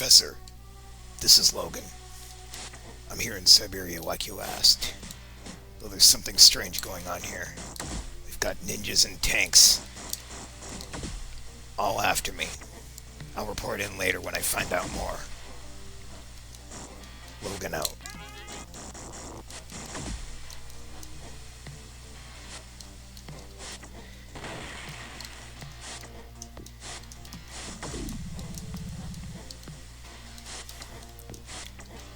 Professor, this is Logan. I'm here in Siberia like you asked. Though there's something strange going on here. We've got ninjas and tanks all after me. I'll report in later when I find out more. Logan out.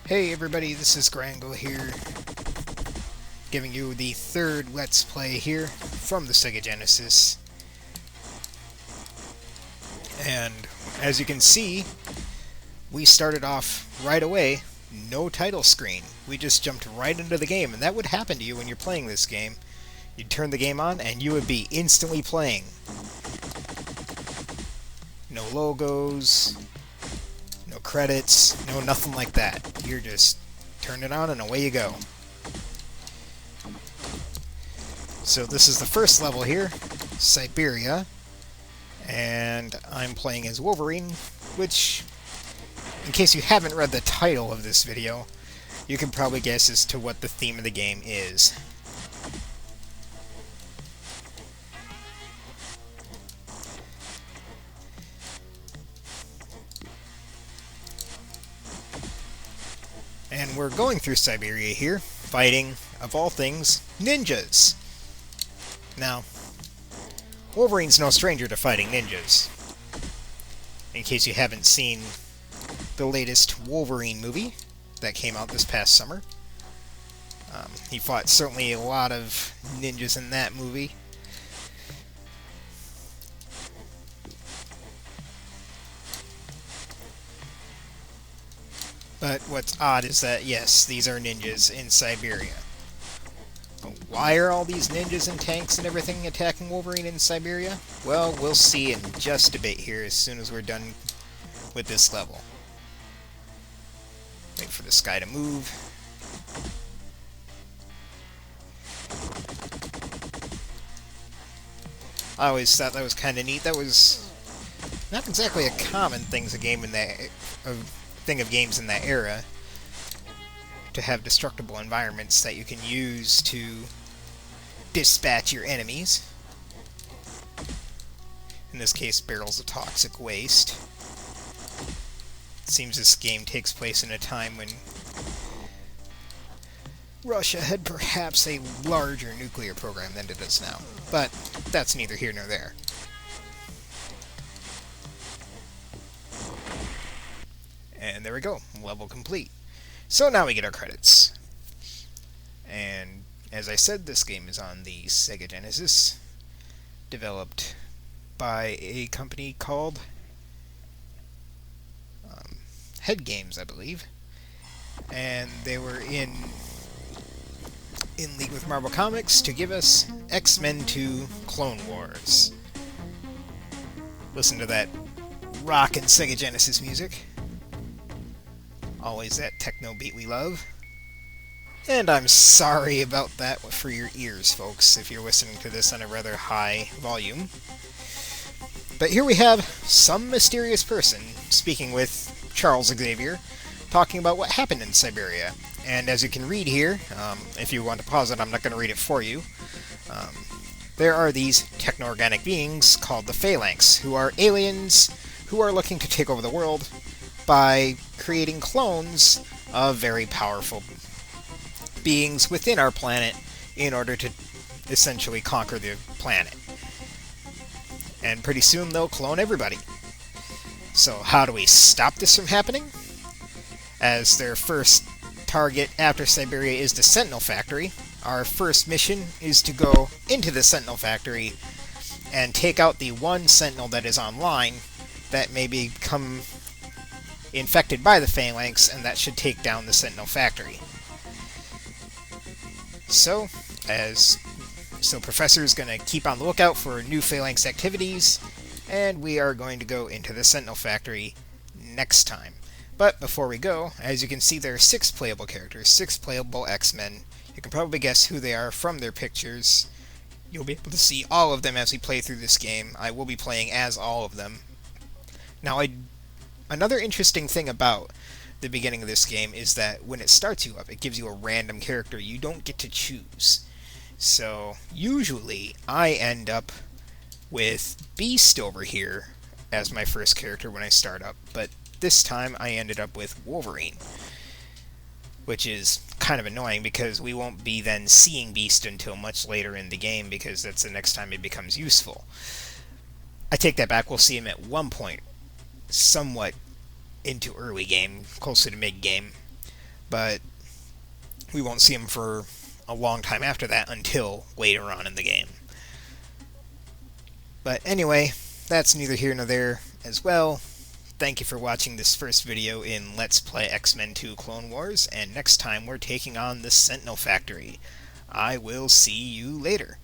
Hey everybody, this is Grangle here, giving you the third Let's Play here from the Sega Genesis. And as you can see, we started off right away, no title screen. We just jumped right into the game, and that would happen to you when you're playing this game. You'd turn the game on, and you would be instantly playing. No logos, no credits, no nothing like that. You're just turn it on and away you go. So this is the first level here, Siberia, and I'm playing as Wolverine, which, in case you haven't read the title of this video, you can probably guess as to what the theme of the game is. And we're going through Siberia here, fighting, of all things, ninjas. Now, Wolverine's no stranger to fighting ninjas. In case you haven't seen the latest Wolverine movie that came out this past summer. He fought certainly a lot of ninjas in that movie. But what's odd is that, yes, these are ninjas in Siberia. But why are all these ninjas and tanks and everything attacking Wolverine in Siberia? Well, we'll see in just a bit here as soon as we're done with this level. Wait for this guy to move. I always thought that was kind of neat. That was not exactly a common thing of games in that era, to have destructible environments that you can use to dispatch your enemies. In this case, barrels of toxic waste. It seems this game takes place in a time when Russia had perhaps a larger nuclear program than it does now, but that's neither here nor there. And there we go, level complete. So now we get our credits. And as I said, this game is on the Sega Genesis, developed by a company called Head Games, I believe. And they were in league with Marvel Comics to give us X-Men 2 Clone Wars. Listen to that rockin' Sega Genesis music. Always that techno beat we love. And I'm sorry about that for your ears, folks, if you're listening to this on a rather high volume. But here we have some mysterious person speaking with Charles Xavier, talking about what happened in Siberia. And as you can read here, if you want to pause it, I'm not going to read it for you. There are these techno-organic beings called the Phalanx, who are aliens who are looking to take over the world by creating clones of very powerful beings within our planet in order to essentially conquer the planet. And pretty soon they'll clone everybody. So how do we stop this from happening? As their first target after Siberia is the Sentinel Factory, our first mission is to go into the Sentinel Factory and take out the one Sentinel that is online that may become infected by the Phalanx, and that should take down the Sentinel Factory. So Professor is going to keep on the lookout for new Phalanx activities, and we are going to go into the Sentinel Factory next time. But before we go, as you can see, there are 6 playable characters, 6 playable X-Men. You can probably guess who they are from their pictures. You'll be able to see all of them as we play through this game. I will be playing as all of them. Now, I another interesting thing about the beginning of this game is that when it starts you up, it gives you a random character you don't get to choose. So usually I end up with Beast over here as my first character when I start up, but this time I ended up with Wolverine, which is kind of annoying because we won't be then seeing Beast until much later in the game because that's the next time it becomes useful. I take that back, we'll see him at one point, somewhat into early game, closer to mid-game, but we won't see him for a long time after that until later on in the game. But anyway, that's neither here nor there as well. Thank you for watching this first video in Let's Play X-Men 2 Clone Wars, and next time we're taking on the Sentinel Factory. I will see you later.